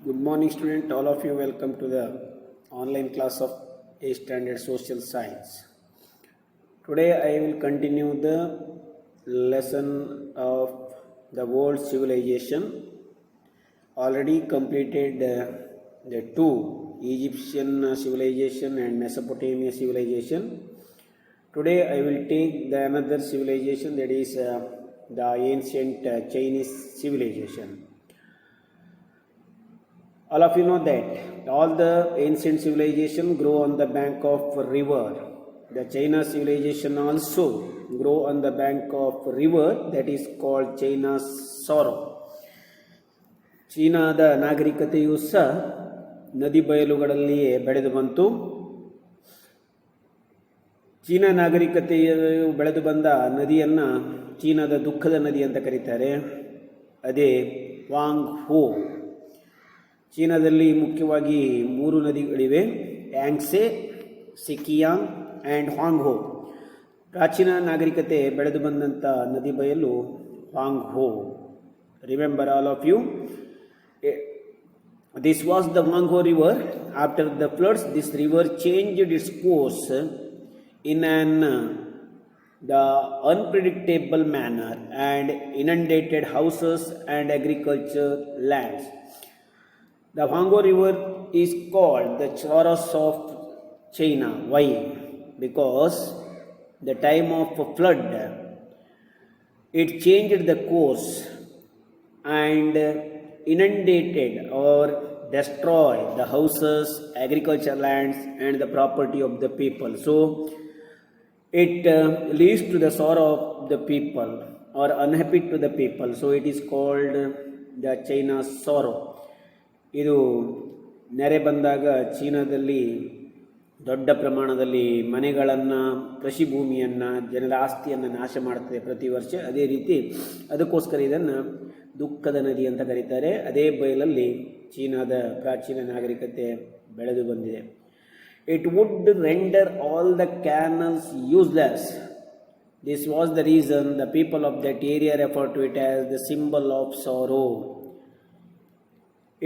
Good morning, student. All of you, welcome to the online class of A Standard Social Science. Today, I will continue the lesson of the world civilization. Already completed the two Egyptian civilization and Mesopotamia civilization. Today, I will take the another civilization, that is the ancient Chinese civilization. All of you know that all the ancient civilization grow on the bank of river. The China civilization also grow on the bank of river, that is called China's sorrow. ಚೀನಾದ ನಾಗರಿಕತೆಯೂ ಸಹ ನದಿ ಬಯಲುಗಳಲ್ಲಿಯೇ ಬೆಳೆದು ಬಂತು. China ನಾಗರಿಕತೆಯು ಬೆಳೆದು ಬಂದ ನದಿಯನ್ನು ಚೀನಾದ ದುಃಖದ ನದಿ ಅಂತ ಕರೀತಾರೆ. ಅದೇ ವಾಂಗ್ ಹೋ. ಚೀನಾದಲ್ಲಿ ಮುಖ್ಯವಾಗಿ ಮೂರು ನದಿಗಳಿವೆ: ಯಾಂಗ್ಸೆ, ಸಿಕಿಯಾಂಗ್ ಆ್ಯಂಡ್ ಹಾಂಗ್ ಹೋ. ಪ್ರಾಚೀನ ನಾಗರಿಕತೆ ಬೆಳೆದು ಬಂದಂಥ ನದಿ ಬಯಲು ಹಾಂಗ್ ಹೋ. Remember all of you, this was the Wang Ho river. After the floods, this river changed its course in the unpredictable manner and inundated houses and agriculture lands. The Huanghe River is called the Taurus of China. Why? Because the time of flood, it changed the course and inundated or destroyed the houses, agriculture lands and the property of the people. So it leads to the sorrow of the people or unhappy to the people. So it is called the China's sorrow. ಇದು ನೆರೆ ಬಂದಾಗ ಚೀನಾದಲ್ಲಿ ದೊಡ್ಡ ಪ್ರಮಾಣದಲ್ಲಿ ಮನೆಗಳನ್ನು, ಕೃಷಿ ಭೂಮಿಯನ್ನು, ಜನರ ಆಸ್ತಿಯನ್ನು ನಾಶ ಮಾಡ್ತದೆ ಪ್ರತಿ ವರ್ಷ. ಅದೇ ರೀತಿ ಅದಕ್ಕೋಸ್ಕರ ಇದನ್ನು ದುಃಖದ ನದಿ ಅಂತ ಕರೀತಾರೆ. ಅದೇ ಬಯಲಲ್ಲಿ ಚೀನಾದ ಪ್ರಾಚೀನ ನಾಗರಿಕತೆ ಬೆಳೆದು ಬಂದಿದೆ. It would render all the canals useless. This was the reason the people of that area refer to it as the symbol of sorrow.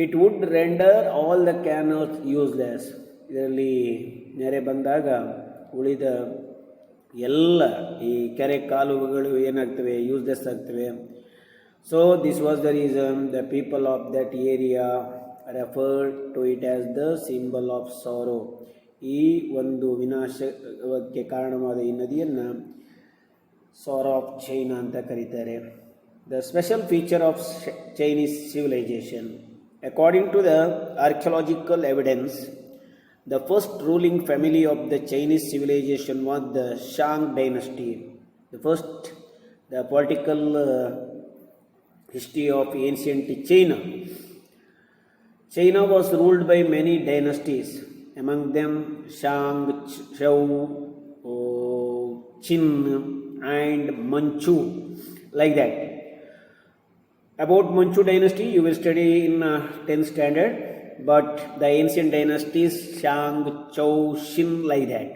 It would render all the canals useless. ಇದರಲ್ಲಿ ನೆರೆ ಬಂದಾಗ ಉಳಿದ ಎಲ್ಲ ಈ ಕೆರೆ ಕಾಲುವೆಗಳು ಏನಾಗ್ತವೆ, useless ಆಗ್ತವೆ. So this was the reason the people of that area referred to it as the symbol of sorrow. ಈ ಒಂದು ವಿನಾಶಕ್ಕೆ ಕಾರಣವಾದ ಈ ನದಿಯನ್ನು ಸಾರೋ ಆಫ್ ಚೈನಾ ಅಂತ ಕರೀತಾರೆ. The special feature of Chinese civilisation. According to the archaeological evidence, the first ruling family of the Chinese civilization was the Shang dynasty. The political history of ancient China. China was ruled by many dynasties, among them Shang, Zhou, Qin and Manchu, like that. About Manchu dynasty you will study in 10th standard, but the ancient dynasties Shang, Zhou, Qin, like that.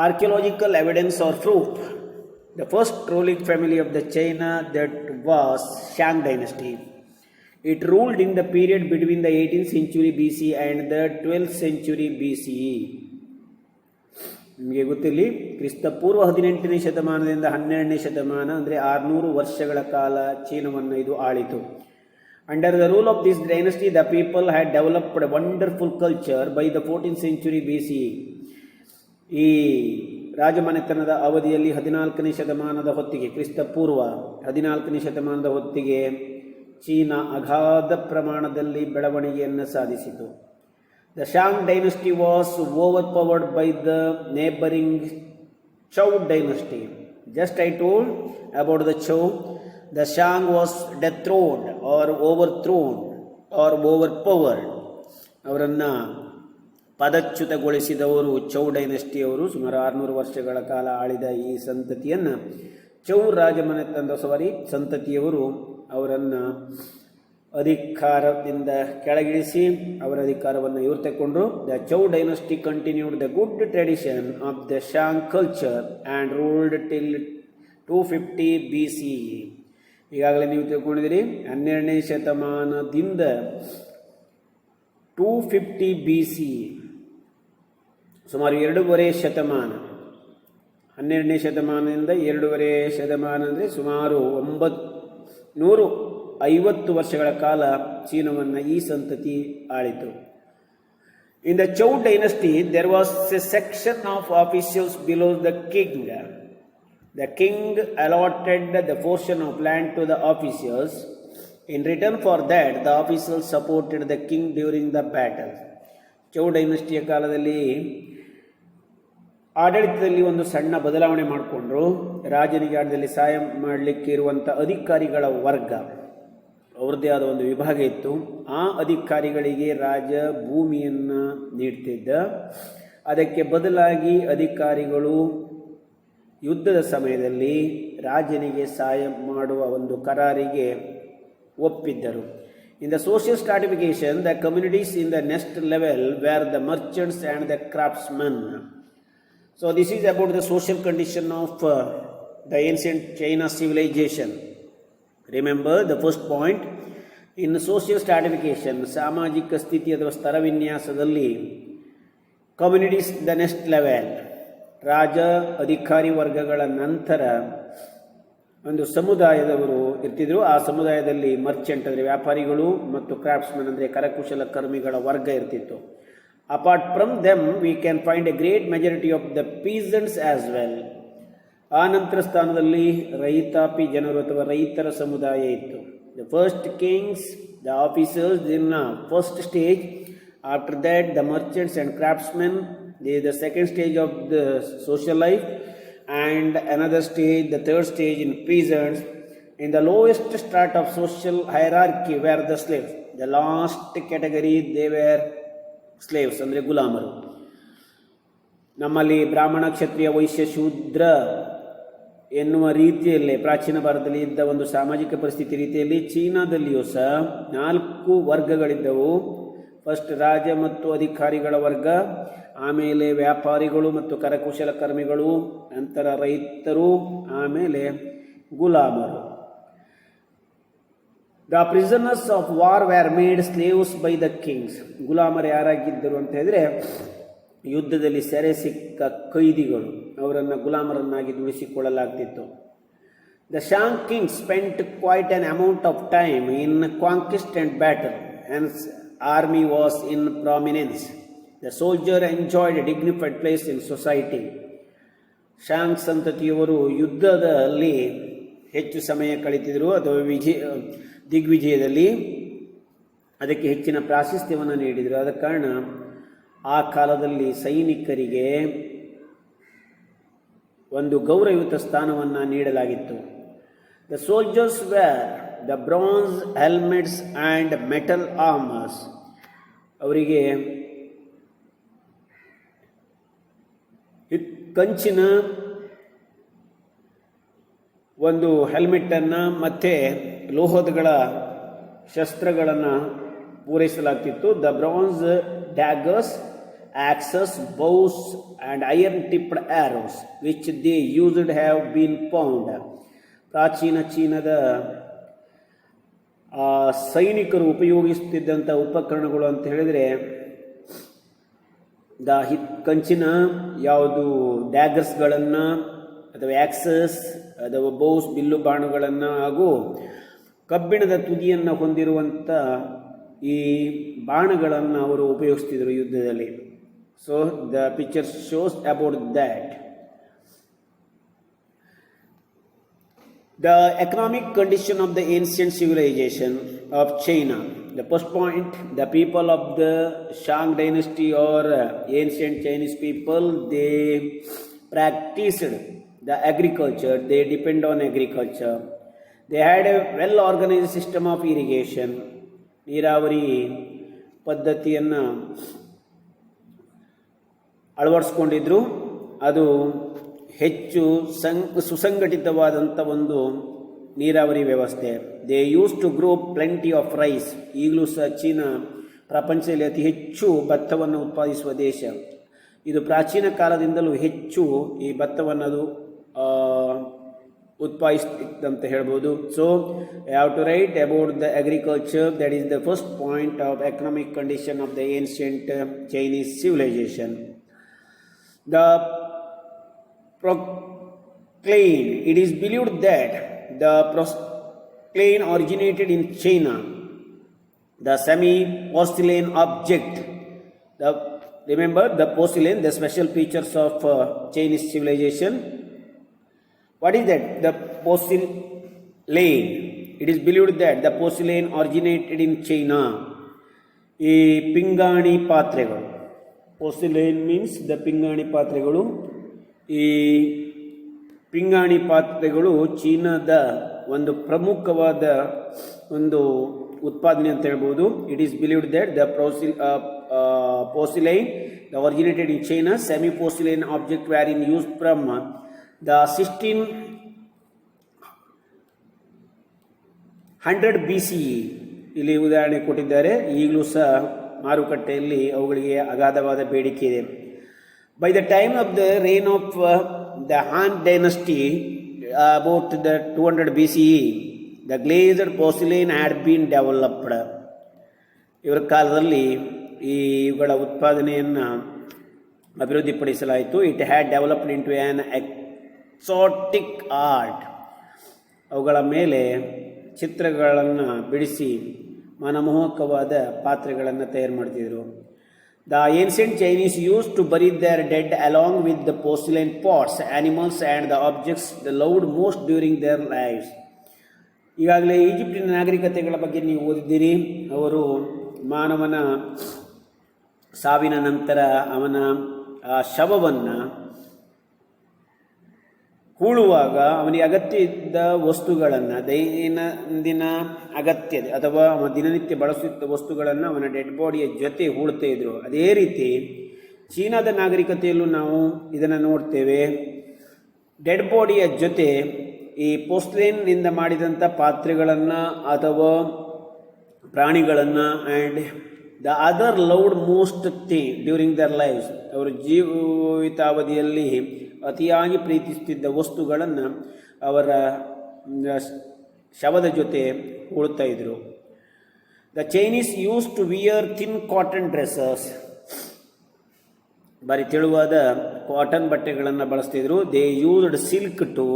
Archaeological evidence or proof. The first ruling family of the China, that was Shang dynasty. It ruled in the period between the 18th century BC and the 12th century BCE. ನಿಮಗೆ ಗೊತ್ತಿರಲಿ, ಕ್ರಿಸ್ತಪೂರ್ವ 18ನೇ ಶತಮಾನದಿಂದ 12ನೇ ಶತಮಾನ ಅಂದರೆ 600 ವರ್ಷಗಳ ಕಾಲ ಚೀನಾವನ್ನು ಇದು ಆಳಿತು. Under the rule of this dynasty the people had developed wonderful culture by the 14th century BCE. ಈ ರಾಜಮನೆತನದ ಅವಧಿಯಲ್ಲಿ 14ನೇ ಶತಮಾನದ ಹೊತ್ತಿಗೆ, ಕ್ರಿಸ್ತಪೂರ್ವ 14ನೇ ಶತಮಾನದ ಹೊತ್ತಿಗೆ ಚೀನಾ ಅಗಾಧ ಪ್ರಮಾಣದಲ್ಲಿ ಬೆಳವಣಿಗೆಯನ್ನು ಸಾಧಿಸಿತು. The Shang dynasty was overpowered by the neighboring Zhou dynasty. Just I told about the Zhou. The Shang was dethroned or overthrown or overpowered. ಅವರನ್ನು ಪದಚ್ಯುತಗೊಳಿಸಿದವರು ಚೌ ಡೈನಸ್ಟಿಯವರು. ಸುಮಾರು 600 ವರ್ಷಗಳ ಕಾಲ ಆಳಿದ ಈ ಸಂತತಿಯನ್ನು ಚೌ ಸಂತತಿಯವರು ಅವರನ್ನು ಅಧಿಕಾರದಿಂದ ಕೆಳಗಿಳಿಸಿ ಅವರ ಅಧಿಕಾರವನ್ನು ಇವರು ತೆಕ್ಕೊಂಡ್ರು. The Chou dynasty continued the good tradition of the Shang culture and ruled till 250 BCE. ಈಗಾಗಲೇ ನೀವು ತಿಳ್ಕೊಂಡಿದ್ದೀರಿ, 12ನೇ ಶತಮಾನದಿಂದ 250 BC, ಸುಮಾರು 2.5 ಶತಮಾನ, 12ನೇ ಶತಮಾನದಿಂದ 2.5 ಶತಮಾನ ಅಂದರೆ ಸುಮಾರು 950 ವರ್ಷಗಳ ಕಾಲ ಚೀನಾವನ್ನು ಈ ಸಂತತಿ ಆಳಿತು. In the Zhou dynasty, there was a section of officials below the king. The king allotted the portion of land to the officials. In return for that, the officials supported the king during the battle. Zhou ಡೈನಸ್ಟಿಯ ಕಾಲದಲ್ಲಿ ಆಡಳಿತದಲ್ಲಿ ಒಂದು ಸಣ್ಣ ಬದಲಾವಣೆ ಮಾಡಿಕೊಂಡ್ರು. ರಾಜನಿಗೆ ಆಡಳಿತದಲ್ಲಿ ಸಹಾಯ ಮಾಡಲಿಕ್ಕೆ ಇರುವಂಥ ಅಧಿಕಾರಿಗಳ ವರ್ಗ, ಅವ್ರದ್ದೇ ಆದ ಒಂದು ವಿಭಾಗ ಇತ್ತು. ಆ ಅಧಿಕಾರಿಗಳಿಗೆ ರಾಜ ಭೂಮಿಯನ್ನು ನೀಡ್ತಿದ್ದ. ಅದಕ್ಕೆ ಬದಲಾಗಿ ಅಧಿಕಾರಿಗಳು ಯುದ್ಧದ ಸಮಯದಲ್ಲಿ ರಾಜನಿಗೆ ಸಹಾಯ ಮಾಡುವ ಒಂದು ಕರಾರಿಗೆ ಒಪ್ಪಿದ್ದರು. In the social stratification, the communities in the next level were the merchants and the craftsmen. So this is about the social condition of the ancient China civilisation. Remember the first point, in social stratification, ಸಾಮಾಜಿಕ ಸ್ಥಿತಿ ಅಥವಾ ಸ್ತರ ವಿನ್ಯಾಸದಲ್ಲಿ communities the next level, ರಾಜ ಅಧಿಕಾರಿ ವರ್ಗಗಳ ನಂತರ ಒಂದು ಸಮುದಾಯದವರು ಇರ್ತಿದ್ರು. ಆ ಸಮುದಾಯದಲ್ಲಿ ಮರ್ಚೆಂಟ್ ಅಂದರೆ ವ್ಯಾಪಾರಿಗಳು ಮತ್ತು ಕ್ರಾಫ್ಟ್ಸ್ಮನ್ ಅಂದರೆ ಕರಕುಶಲ ಕರ್ಮಿಗಳ ವರ್ಗ ಇರ್ತಿತ್ತು. Apart from them we can find a great majority of the peasants as well. ಆ ನಂತರ ಸ್ಥಾನದಲ್ಲಿ ರೈತಾಪಿ ಜನರು ಅಥವಾ ರೈತರ ಸಮುದಾಯ ಇತ್ತು. The first kings, the officers in first stage. After that the merchants and craftsmen, the second stage of the social life, and another stage, the third stage in peasants. In the lowest start of social hierarchy were the slaves. The last category they were slaves ಅಂದರೆ ಗುಲಾಮರು. ನಮ್ಮಲ್ಲಿ ಬ್ರಾಹ್ಮಣ, ಕ್ಷತ್ರಿಯ, ವೈಶ್ಯ, ಶೂದ್ರ ಎನ್ನುವ ರೀತಿಯಲ್ಲೇ ಪ್ರಾಚೀನ ಭಾರತದಲ್ಲಿ ಇದ್ದ ಒಂದು ಸಾಮಾಜಿಕ ಪರಿಸ್ಥಿತಿ ರೀತಿಯಲ್ಲಿ ಚೀನಾದಲ್ಲಿಯೂ ಸಹ 4 ವರ್ಗಗಳಿದ್ದವು. ಫಸ್ಟ್ ರಾಜ ಮತ್ತು ಅಧಿಕಾರಿಗಳ ವರ್ಗ, ಆಮೇಲೆ ವ್ಯಾಪಾರಿಗಳು ಮತ್ತು ಕರಕುಶಲ ಕರ್ಮಿಗಳು, ನಂತರ ರೈತರು, ಆಮೇಲೆ ಗುಲಾಮರು. The prisoners of war were made slaves by the kings. ಗುಲಾಮರು ಯಾರಾಗಿದ್ದರು ಅಂತ ಹೇಳಿದರೆ ಯುದ್ಧದಲ್ಲಿ ಸೆರೆ ಸಿಕ್ಕ ಕೈದಿಗಳು, ಅವರನ್ನು ಗುಲಾಮರನ್ನಾಗಿ ದುಡಿಸಿಕೊಳ್ಳಲಾಗ್ತಿತ್ತು. The Shang king spent quite an amount of time in conquest and battle, and army was in prominence. The soldier enjoyed a dignified place in society. Shang ಸಂತತಿಯವರು ಯುದ್ಧದಲ್ಲಿ ಹೆಚ್ಚು ಸಮಯ ಕಳೀತಿದ್ರು ಅಥವಾ ದಿಗ್ವಿಜಯದಲ್ಲಿ ಅದಕ್ಕೆ ಹೆಚ್ಚಿನ ಪ್ರಾಶಸ್ತ್ಯವನ್ನು ನೀಡಿದರು. ಆದ ಕಾರಣ ಆ ಕಾಲದಲ್ಲಿ ಸೈನಿಕರಿಗೆ ಒಂದು ಗೌರವಯುತ ಸ್ಥಾನವನ್ನು ನೀಡಲಾಗಿತ್ತು. The soldiers wear the bronze helmets and metal armours. ಅವರಿಗೆ ಕಂಚಿನ ಒಂದು ಹೆಲ್ಮೆಟನ್ನು ಮತ್ತು ಲೋಹದಗಳ ಶಸ್ತ್ರಗಳನ್ನು ಪೂರೈಸಲಾಗ್ತಿತ್ತು. The bronze daggers, axes, bows and iron-tipped arrows which they used have been found. ಪ್ರಾಚೀನ ಚೀನಾದ ಸೈನಿಕರು ಉಪಯೋಗಿಸುತ್ತಿದ್ದಂಥ ಉಪಕರಣಗಳು ಅಂತ ಹೇಳಿದರೆ ಕಂಚಿನ ಯಾವುದು ಡ್ಯಾಗರ್ಸ್ಗಳನ್ನು ಅಥವಾ ಆ್ಯಕ್ಸಸ್ ಅಥವಾ ಬೌಸ್ ಬಿಲ್ಲು ಬಾಣಗಳನ್ನು ಹಾಗೂ ಕಬ್ಬಿಣದ ತುದಿಯನ್ನು ಹೊಂದಿರುವಂಥ ಈ ಬಾಣಗಳನ್ನು ಅವರು ಉಪಯೋಗಿಸ್ತಿದ್ರು ಯುದ್ಧದಲ್ಲಿ. So the picture shows about that. The economic condition of the ancient civilization of China. The first point, the people of the Shang dynasty are ancient Chinese people, they practised the agriculture, they depend on agriculture. They had a well organised system of irrigation. ನೀರಾವರಿ ಪದ್ಧತಿಯನ್ನು ಅಳವಡಿಸ್ಕೊಂಡಿದ್ರು. ಅದು ಹೆಚ್ಚು ಸುಸಂಘಟಿತವಾದಂಥ ಒಂದು ನೀರಾವರಿ ವ್ಯವಸ್ಥೆ. They use to grow plenty of rice. ಈಗಲೂ ಸಹ ಚೀನಾ ಪ್ರಪಂಚದಲ್ಲಿ ಅತಿ ಹೆಚ್ಚು ಭತ್ತವನ್ನು ಉತ್ಪಾದಿಸುವ ದೇಶ. ಇದು ಪ್ರಾಚೀನ ಕಾಲದಿಂದಲೂ ಹೆಚ್ಚು ಈ ಭತ್ತವನ್ನು ಅದು ಉತ್ಪಾದಿಸುತ್ತಿತ್ತಂತ ಹೇಳ್ಬೋದು. So have to write about the agriculture. That is the first point of economic condition of the ancient Chinese civilisation. The proclaim. It is believed that the proclaim originated in China. The semi-porcelain object. Remember the porcelain, the special features of Chinese civilization. What is that? The porcelain. It is believed that the porcelain originated in China. ಈ ಪಿಂಗಾಣಿ ಪಾತ್ರೆಗಳು, porcelain means the ಪಿಂಗಾಣಿ ಪಾತ್ರೆಗಳು. ಈ ಪಿಂಗಾಣಿ ಪಾತ್ರೆಗಳು ಚೀನಾದ ಒಂದು ಪ್ರಮುಖವಾದ ಒಂದು ಉತ್ಪಾದನೆ ಅಂತ ಹೇಳ್ಬೋದು. It is believed that the porcelain originated in China. Semi porcelain object were in use from the 1600 BCE. ಇಲ್ಲಿ ಉದಾಹರಣೆ ಕೊಟ್ಟಿದ್ದಾರೆ. ಈಗಲೂ ಸಹ ಮಾರುಕಟ್ಟೆಯಲ್ಲಿ ಅವುಗಳಿಗೆ ಅಗಾಧವಾದ ಬೇಡಿಕೆ ಇದೆ. By the time of the reign of the Han dynasty, about the 200 BCE, the glazed porcelain had been developed. ಇವರ ಕಾಲದಲ್ಲಿ ಇವುಗಳ ಉತ್ಪಾದನೆಯನ್ನು ಅಭಿವೃದ್ಧಿಪಡಿಸಲಾಯಿತು. It had developed into an exotic art. ಅವುಗಳ ಮೇಲೆ ಚಿತ್ರಗಳನ್ನು ಬಿಡಿಸಿ ಮನಮೋಹಕವಾದ ಪಾತ್ರೆಗಳನ್ನು ತಯಾರು ಮಾಡ್ತಿದ್ರು. The ancient Chinese used to bury their dead along with the porcelain pots, animals and the objects they loved most during their lives. ಈಗಾಗಲೇ ಈಜಿಪ್ಟಿನ ನಾಗರಿಕತೆಗಳ ಬಗ್ಗೆ ನೀವು ಓದಿದ್ದೀರಿ. ಅವರು ಮಾನವನ ಸಾವಿನ ನಂತರ ಅವನ ಶವವನ್ನು ಹೂಳುವಾಗ ಅವನಿಗೆ ಅಗತ್ಯ ಇದ್ದ ವಸ್ತುಗಳನ್ನು, ದೈನಂದಿನ ಅಗತ್ಯ ಅಥವಾ ಅವನ ದಿನನಿತ್ಯ ಬಳಸುತ್ತಿದ್ದ ವಸ್ತುಗಳನ್ನು ಅವನ ಡೆಡ್ ಬಾಡಿಯ ಜೊತೆ ಹೂಳ್ತಾ ಇದ್ರು. ಅದೇ ರೀತಿ ಚೀನಾದ ನಾಗರಿಕತೆಯಲ್ಲೂ ನಾವು ಇದನ್ನು ನೋಡ್ತೇವೆ. ಡೆಡ್ ಬಾಡಿಯ ಜೊತೆ ಈ ಪೋರ್ಸೆಲೇನ್ನಿಂದ ಮಾಡಿದಂಥ ಪಾತ್ರೆಗಳನ್ನು ಅಥವಾ ಪ್ರಾಣಿಗಳನ್ನು and the other loved most thing during their lifes, ಅವರ ಜೀವಿತಾವಧಿಯಲ್ಲಿ ಅತಿಯಾಗಿ ಪ್ರೀತಿಸುತ್ತಿದ್ದ ವಸ್ತುಗಳನ್ನು ಅವರ ಶವದ ಜೊತೆ ಉಳ್ತಾ ಇದ್ರು. The Chinese use to wear thin cotton dresses. ಭಾರಿ ತೆಳುವಾದ ಕಾಟನ್ ಬಟ್ಟೆಗಳನ್ನು ಬಳಸ್ತಿದ್ರು. They used silk too.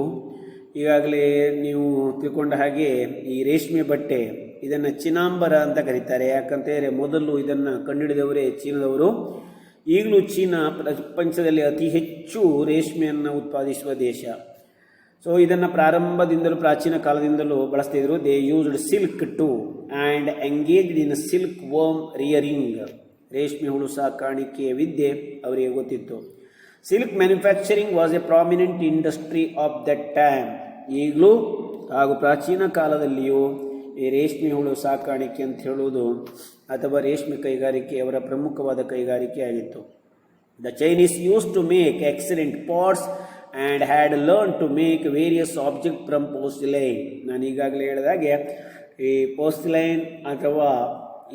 ಈಗಾಗಲೇ ನೀವು ತಿಳ್ಕೊಂಡ ಹಾಗೆ ಈ ರೇಷ್ಮೆ ಬಟ್ಟೆ ಇದನ್ನು ಚಿನಾಂಬರ ಅಂತ ಕರೀತಾರೆ. ಯಾಕಂತೇಳಿದರೆ ಮೊದಲು ಇದನ್ನು ಕಂಡುಹಿಡಿದವರೇ ಚೀನಾದವರು. ಈಗಲೂ ಚೀನಾ ಪ್ರಪಂಚದಲ್ಲಿ ಅತಿ ಹೆಚ್ಚು ರೇಷ್ಮೆಯನ್ನು ಉತ್ಪಾದಿಸುವ ದೇಶ. ಸೊ ಇದನ್ನು ಪ್ರಾರಂಭದಿಂದಲೂ ಪ್ರಾಚೀನ ಕಾಲದಿಂದಲೂ ಬಳಸ್ತಿದ್ರು. They used silk too and engaged in silk worm rearing. ರೇಷ್ಮೆ ಹುಳು ಸಾಕಾಣಿಕೆಯ ವಿದ್ಯೆ ಅವರಿಗೆ ಗೊತ್ತಿತ್ತು. Silk manufacturing was a prominent industry of that time. ಈಗಲೂ ಹಾಗೂ ಪ್ರಾಚೀನ ಕಾಲದಲ್ಲಿಯೂ ಈ ರೇಷ್ಮೆ ಹುಳು ಸಾಕಾಣಿಕೆ ಅಂತ ಹೇಳುವುದು ಅಥವಾ ರೇಷ್ಮೆ ಕೈಗಾರಿಕೆ ಅವರ ಪ್ರಮುಖವಾದ ಕೈಗಾರಿಕೆ ಆಗಿತ್ತು. The Chinese use to make excellent pots and had learn to make various object from porcelain. ನಾನು ಈಗಾಗಲೇ ಹೇಳಿದಾಗೆ ಈ ಪೋರ್ಸಿಲೈನ್ ಅಥವಾ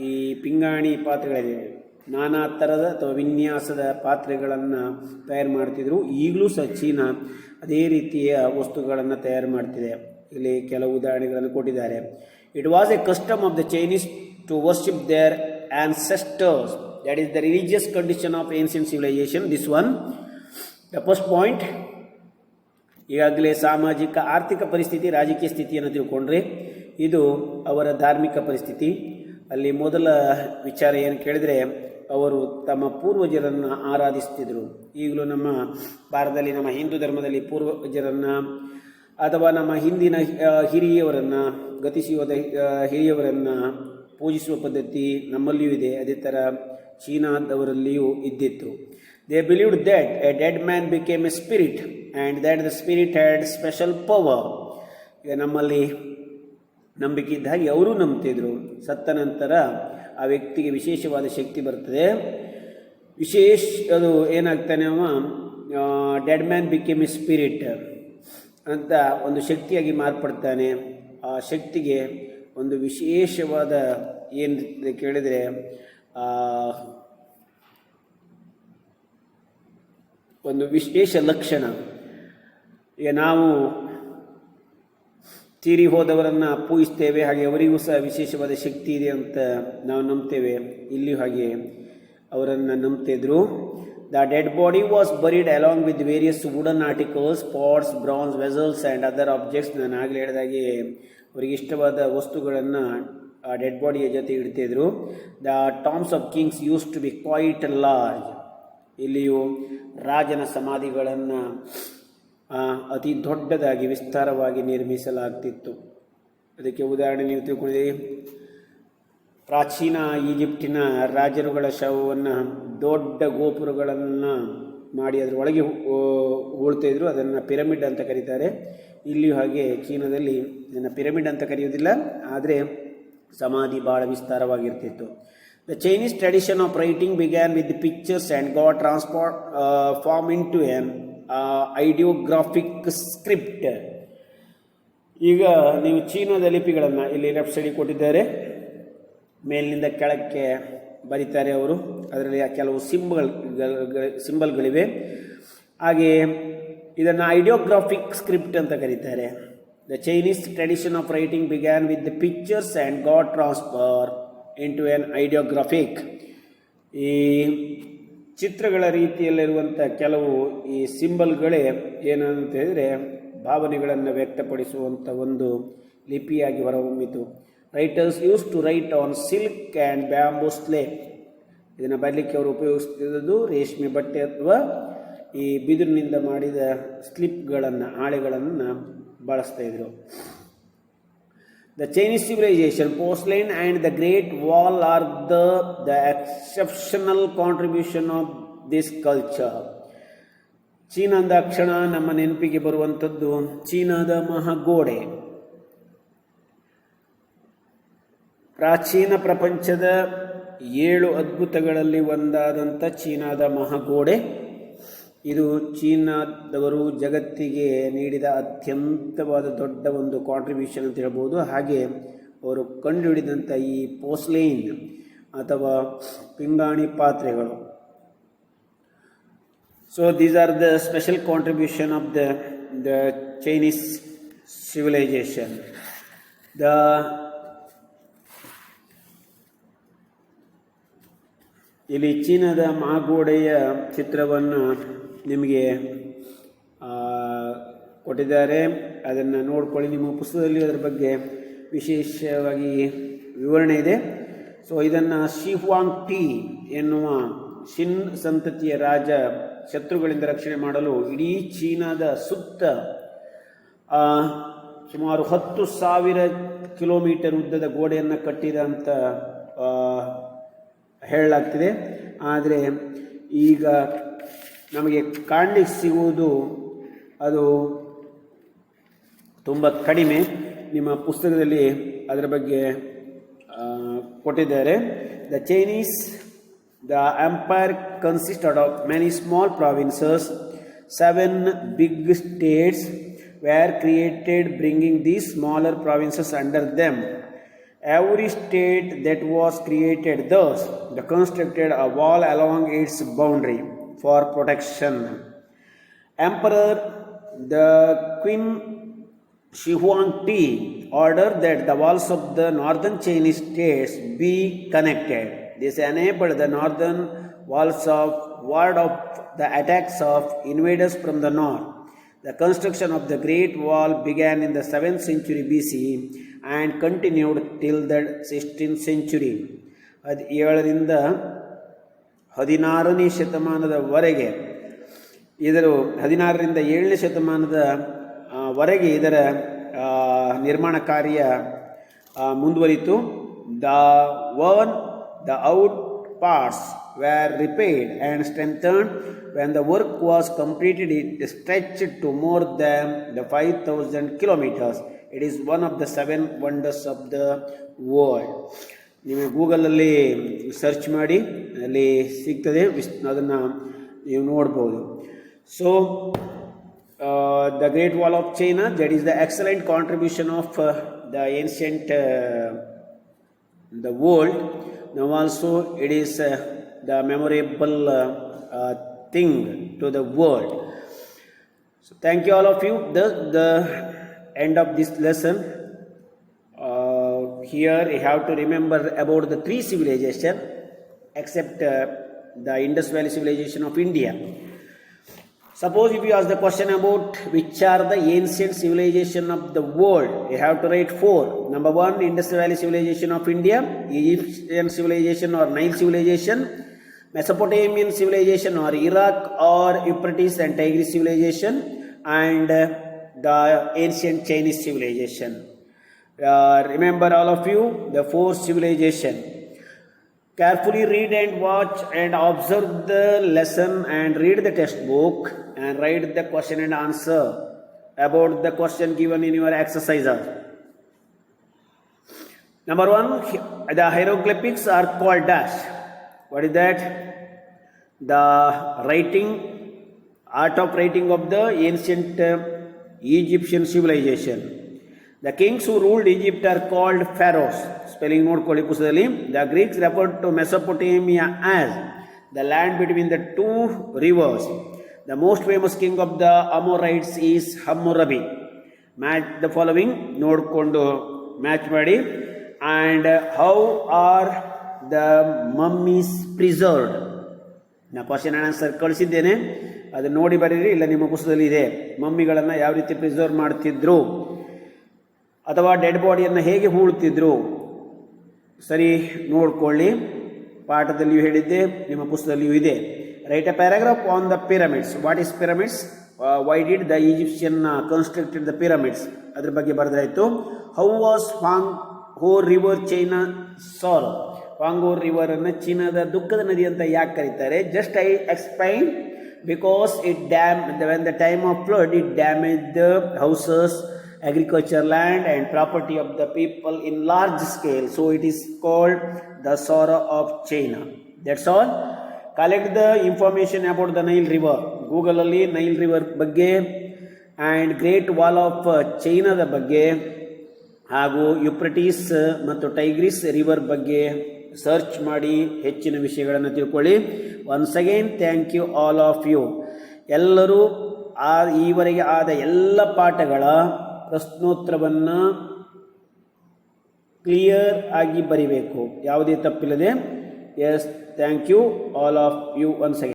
ಈ ಪಿಂಗಾಣಿ ಪಾತ್ರೆಗಳಿವೆ, ನಾನಾ ಥರದ ಅಥವಾ ವಿನ್ಯಾಸದ ಪಾತ್ರೆಗಳನ್ನು ತಯಾರು ಮಾಡ್ತಿದ್ರು. ಈಗಲೂ ಸಹ ಚೀನಾ ಅದೇ ರೀತಿಯ ವಸ್ತುಗಳನ್ನು ತಯಾರು ಮಾಡ್ತಿದೆ. ಇಲ್ಲಿ ಕೆಲವು ಉದಾಹರಣೆಗಳನ್ನು ಕೊಟ್ಟಿದ್ದಾರೆ. It was a custom of the Chinese to worship their ancestors. That is the religious condition of ancient civilisation. This one the first point. ಈಗಾಗಲೇ ಸಾಮಾಜಿಕ ಆರ್ಥಿಕ ಪರಿಸ್ಥಿತಿ, ರಾಜಕೀಯ ಸ್ಥಿತಿಯನ್ನು ತಿಳ್ಕೊಂಡ್ರೆ ಇದು ಅವರ ಧಾರ್ಮಿಕ ಪರಿಸ್ಥಿತಿ. ಅಲ್ಲಿ ಮೊದಲ ವಿಚಾರ ಏನು ಕೇಳಿದರೆ, ಅವರು ತಮ್ಮ ಪೂರ್ವಜರನ್ನು ಆರಾಧಿಸ್ತಿದ್ರು. ಈಗಲೂ ನಮ್ಮ ಭಾರತದಲ್ಲಿ ನಮ್ಮ ಹಿಂದೂ ಧರ್ಮದಲ್ಲಿ ಪೂರ್ವಜರನ್ನು ಅಥವಾ ನಮ್ಮ ಹಿಂದಿನ ಹಿರಿಯವರನ್ನು, ಗತಿಸಿದ ಹಿರಿಯವರನ್ನು ಪೂಜಿಸುವ ಪದ್ಧತಿ ನಮ್ಮಲ್ಲಿಯೂ ಇದೆ. ಅದೇ ಥರ ಚೀನಾದವರಲ್ಲಿಯೂ ಇದ್ದಿತ್ತು. They believed that A dead man became A spirit and that the spirit had special power. ಈಗ ನಮ್ಮಲ್ಲಿ ನಂಬಿಕೆ ಇದ್ದ ಹಾಗೆ ಅವರು ನಂಬ್ತಿದ್ರು, ಸತ್ತ ನಂತರ ಆ ವ್ಯಕ್ತಿಗೆ ವಿಶೇಷವಾದ ಶಕ್ತಿ ಬರ್ತದೆ. ಅದು ಏನಾಗ್ತಾನೆ, ಅವ dead man became A spirit ಅಂತ ಒಂದು ಶಕ್ತಿಯಾಗಿ ಮಾರ್ಪಡ್ತಾನೆ. ಆ ಶಕ್ತಿಗೆ ಒಂದು ವಿಶೇಷವಾದ ಏನು ಕೇಳಿದರೆ ಒಂದು ವಿಶೇಷ ಲಕ್ಷಣ. ಈಗ ನಾವು ತೀರಿ ಹೋದವರನ್ನು ಪೂಜಿಸ್ತೇವೆ, ಹಾಗೆ ಅವರಿಗೂ ಸಹ ವಿಶೇಷವಾದ ಶಕ್ತಿ ಇದೆ ಅಂತ ನಾವು ನಂಬ್ತೇವೆ. ಇಲ್ಲಿಯೂ ಹಾಗೆ ಅವರನ್ನು ನಂಬ್ತಿದ್ರು. The dead body was buried along with various wooden articles, pots, bronze vessels and other objects. ನಾನು ಆಗಲೇ ಹೇಳಿದಾಗೆ ಅವರಿಗೆ ಇಷ್ಟವಾದ ವಸ್ತುಗಳನ್ನು ಆ ಡೆಡ್ ಬಾಡಿಯ ಜೊತೆ ಇಡ್ತಿದ್ರು. The tombs of kings use to be quite large. ಇಲ್ಲಿಯೂ ರಾಜನ ಸಮಾಧಿಗಳನ್ನು ಅತಿ ದೊಡ್ಡದಾಗಿ ವಿಸ್ತಾರವಾಗಿ ನಿರ್ಮಿಸಲಾಗ್ತಿತ್ತು. ಅದಕ್ಕೆ ಉದಾಹರಣೆ ನೀವು ತಿಳ್ಕೊಂಡಿದ್ದೀರಿ, ಪ್ರಾಚೀನ ಈಜಿಪ್ಟಿನ ರಾಜರುಗಳ ಶವವನ್ನು ದೊಡ್ಡ ಗೋಪುರಗಳನ್ನು ಮಾಡಿ ಅದರೊಳಗೆ ಉಳ್ತಾಯಿದ್ರು. ಅದನ್ನು ಪಿರಮಿಡ್ ಅಂತ ಕರೀತಾರೆ. ಇಲ್ಲಿಯೂ ಹಾಗೆ ಚೀನಾದಲ್ಲಿ ಇದನ್ನು ಪಿರಮಿಡ್ ಅಂತ ಕರೆಯೋದಿಲ್ಲ, ಆದರೆ ಸಮಾಧಿ ಭಾಳ ವಿಸ್ತಾರವಾಗಿರ್ತಿತ್ತು. The Chinese tradition of writing began with pictures and got form into an ideographic script. ಈಗ ನೀವು ಚೀನಾದ ಲಿಪಿಗಳನ್ನು ಇಲ್ಲಿ ಲೆಫ್ಟ್ ಸೈಡಿಗೆ ಕೊಟ್ಟಿದ್ದಾರೆ, ಮೇಲಿನಿಂದ ಕೆಳಕ್ಕೆ ಬರೀತಾರೆ ಅವರು. ಅದರಲ್ಲಿ ಕೆಲವು ಸಿಂಬಲ್ಗಳಿವೆ. ಹಾಗೆ ಇದನ್ನು ಐಡಿಯೋಗ್ರಾಫಿಕ್ ಸ್ಕ್ರಿಪ್ಟ್ ಅಂತ ಕರೀತಾರೆ. The Chinese tradition of writing began with the pictures and got transfer into an ideographic. ಈ ಚಿತ್ರಗಳ ರೀತಿಯಲ್ಲಿರುವಂಥ ಕೆಲವು ಈ ಸಿಂಬಲ್ಗಳೇ ಏನಂತ ಹೇಳಿದರೆ ಭಾವನೆಗಳನ್ನು ವ್ಯಕ್ತಪಡಿಸುವಂಥ ಒಂದು ಲಿಪಿಯಾಗಿ ಹೊರಹೊಮ್ಮಿತು. Writers use to write on silk and bamboo slate. ಇದನ್ನು ಬರಲಿಕ್ಕೆ ಅವರು ಉಪಯೋಗಿಸ್ತಿರೋದು ರೇಷ್ಮೆ ಬಟ್ಟೆ ಅಥವಾ ಈ ಬಿದಿರಿನಿಂದ ಮಾಡಿದ ಸ್ಲಿಪ್ಗಳನ್ನು, ಹಾಳೆಗಳನ್ನು ಬಳಸ್ತಾಯಿದ್ರು. The Chinese civilisation, porcelain and the Great Wall are the exceptional contribution of this culture. ಚೀನಾದ ಕ್ಷಣ ನಮ್ಮ ನೆನಪಿಗೆ ಬರುವಂಥದ್ದು ಚೀನಾದ ಮಹಾಗೋಡೆ. ಪ್ರಾಚೀನ ಪ್ರಪಂಚದ 7 ಅದ್ಭುತಗಳಲ್ಲಿ ಒಂದಾದಂಥ ಚೀನಾದ ಮಹಾಗೋಡೆ. ಇದು ಚೀನಾದವರು ಜಗತ್ತಿಗೆ ನೀಡಿದ ಅತ್ಯಂತವಾದ ದೊಡ್ಡ ಒಂದು ಕಾಂಟ್ರಿಬ್ಯೂಷನ್ ಅಂತ ಹೇಳ್ಬೋದು. ಹಾಗೆ ಅವರು ಕಂಡುಹಿಡಿದಂಥ ಈ ಪೋಸ್ಲೈನ್ ಅಥವಾ ಪಿಂಗಾಣಿ ಪಾತ್ರೆಗಳು. So these are the special contribution of the Chinese civilisation. ಇಲ್ಲಿ ಚೀನಾದ ಮಹಾಗೋಡೆಯ ಚಿತ್ರವನ್ನು ನಿಮಗೆ ಕೊಟ್ಟಿದ್ದಾರೆ, ಅದನ್ನು ನೋಡ್ಕೊಳ್ಳಿ. ನಿಮ್ಮ ಪುಸ್ತಕದಲ್ಲಿ ಅದರ ಬಗ್ಗೆ ವಿಶೇಷವಾಗಿ ವಿವರಣೆ ಇದೆ. ಸೊ ಇದನ್ನು ಶಿ ಹುವಾಂಗ್ ಟಿ ಎನ್ನುವ ಶಿನ್ ಸಂತತಿಯ ರಾಜ ಶತ್ರುಗಳಿಂದ ರಕ್ಷಣೆ ಮಾಡಲು ಇಡೀ ಚೀನಾದ ಸುತ್ತ ಸುಮಾರು 10,000 ಕಿಲೋಮೀಟರ್ ಉದ್ದದ ಗೋಡೆಯನ್ನು ಕಟ್ಟಿದ ಅಂತ ಹೇಳಲಾಗ್ತಿದೆ. ಆದರೆ ಈಗ ನಮಗೆ ಕಾಣಲಿಕ್ಕೆ ಸಿಗುವುದು ಅದು ತುಂಬ ಕಡಿಮೆ. ನಿಮ್ಮ ಪುಸ್ತಕದಲ್ಲಿ ಅದರ ಬಗ್ಗೆ ಕೊಟ್ಟಿದ್ದಾರೆ. The empire consisted of many small provinces. 7 big states were created, bringing these smaller provinces under them. Every state that was created thus constructed a wall along its boundary for protection. Emperor the Qin Shi Huangdi ordered that the walls of the northern Chinese states be connected. This enabled the northern walls of ward off the attacks of invaders from the north. The construction of the Great Wall began in the 7th century BC and continued till the 16th century. 7ರಿಂದ 16ನೇ ಶತಮಾನದವರೆಗೆ ಇದರ 16ರಿಂದ 7ನೇ ಶತಮಾನದ ವರೆಗೆ ಇದರ ನಿರ್ಮಾಣ ಕಾರ್ಯ ಮುಂದುವರಿತು. The out parts were repaired and strengthened. When the work was completed, it stretched to more than the 5,000 kilometers. It is one of the 7 wonders of the world. ನೀವು ಗೂಗಲಲ್ಲಿ search ಮಾಡಿ ಅಲ್ಲಿ ಸಿಗ್ತದೆ, ಅದನ್ನು ನೀವು ನೋಡ್ಬೋದು. So the Great Wall of China, that is the excellent contribution of the ancient the world. Now also it is the memorable thing to the world. So thank you all of you. end of this lesson. Here you have to remember about the three civilization except the Indus Valley civilization of India. Suppose if you ask the question about which are the ancient civilization of the world, you have to write four. Number one, Indus Valley civilization of India, Egyptian civilization or Nile civilization, Mesopotamian civilization or Iraq or Euphrates and Tigris civilization, and the ancient Chinese civilization. Remember all of you, the four civilization. Carefully read and watch and observe the lesson and read the textbook and write the question and answer about the question given in your exercises. Number one, the hieroglyphics are called dash. What is that? The writing, art of writing of the ancient Egyptian civilization. The kings who ruled Egypt are called pharaohs. Spelling note koli ಪುಸ್ತಕದಲ್ಲಿ. The Greeks referred to Mesopotamia as the land between the two rivers. The most famous king of the Amorites is Hammurabi. Match the following. ನೋಡಿಕೊಂಡು match ಮಾಡಿ. And how are the mummies preserved? ನಾ question and answer ಕಳಿಸಿದ್ದೇನೆ, ಅದನ್ನು ನೋಡಿ ಬರೀರಿ, ಇಲ್ಲ ನಿಮ್ಮ ಪುಸ್ತಕದಲ್ಲಿ ಇದೆ. ಮಮ್ಮಿಗಳನ್ನು ಯಾವ ರೀತಿ ಪ್ರಿಸರ್ವ್ ಮಾಡ್ತಿದ್ರು ಅಥವಾ ಡೆಡ್ ಬಾಡಿಯನ್ನು ಹೇಗೆ ಹೂಳುತ್ತಿದ್ರು, ಸರಿ ನೋಡ್ಕೊಳ್ಳಿ. ಪಾಠದಲ್ಲಿಯೂ ಹೇಳಿದ್ದೆ, ನಿಮ್ಮ ಪುಸ್ತಕದಲ್ಲಿಯೂ ಇದೆ. Write a paragraph on the pyramids. What is pyramids? Why did the Egyptian constructed the pyramids? ಅದ್ರ ಬಗ್ಗೆ ಬರೆದಾಯಿತು. How was Hwang Ho river China sorrow? Hwang Ho river ಅನ್ನು ಚೀನಾದ ದುಃಖದ ನದಿ ಅಂತ ಯಾಕೆ ಕರೀತಾರೆ? Just I explain. Because it dam when the time of flood it damage the houses, agriculture land and property of the people in large scale, so it is called the sorrow of China. That's all. Collect the information about the Nile river. Google alli Nile river ಬಗ್ಗೆ and Great Wall of China the ಬಗ್ಗೆ ಹಾಗೂ ಯುಪ್ರಟಿಸ್ ಮತ್ತು Tigris river ಬಗ್ಗೆ search ಮಾಡಿ ಹೆಚ್ಚಿನ ವಿಷಯಗಳನ್ನು ತಿಳ್ಕೊಳ್ಳಿ. Once again thank you all of you. ಎಲ್ಲರೂ ಈವರೆಗೆ ಆದ ಎಲ್ಲ ಪಾಠಗಳ ಪ್ರಶ್ನೋತ್ತರವನ್ನು ಕ್ಲಿಯರ್ ಆಗಿ ಬರಿಬೇಕು, ಯಾವುದೇ ತಪ್ಪಿಲ್ಲದೆ. Yes, thank you all of you once again.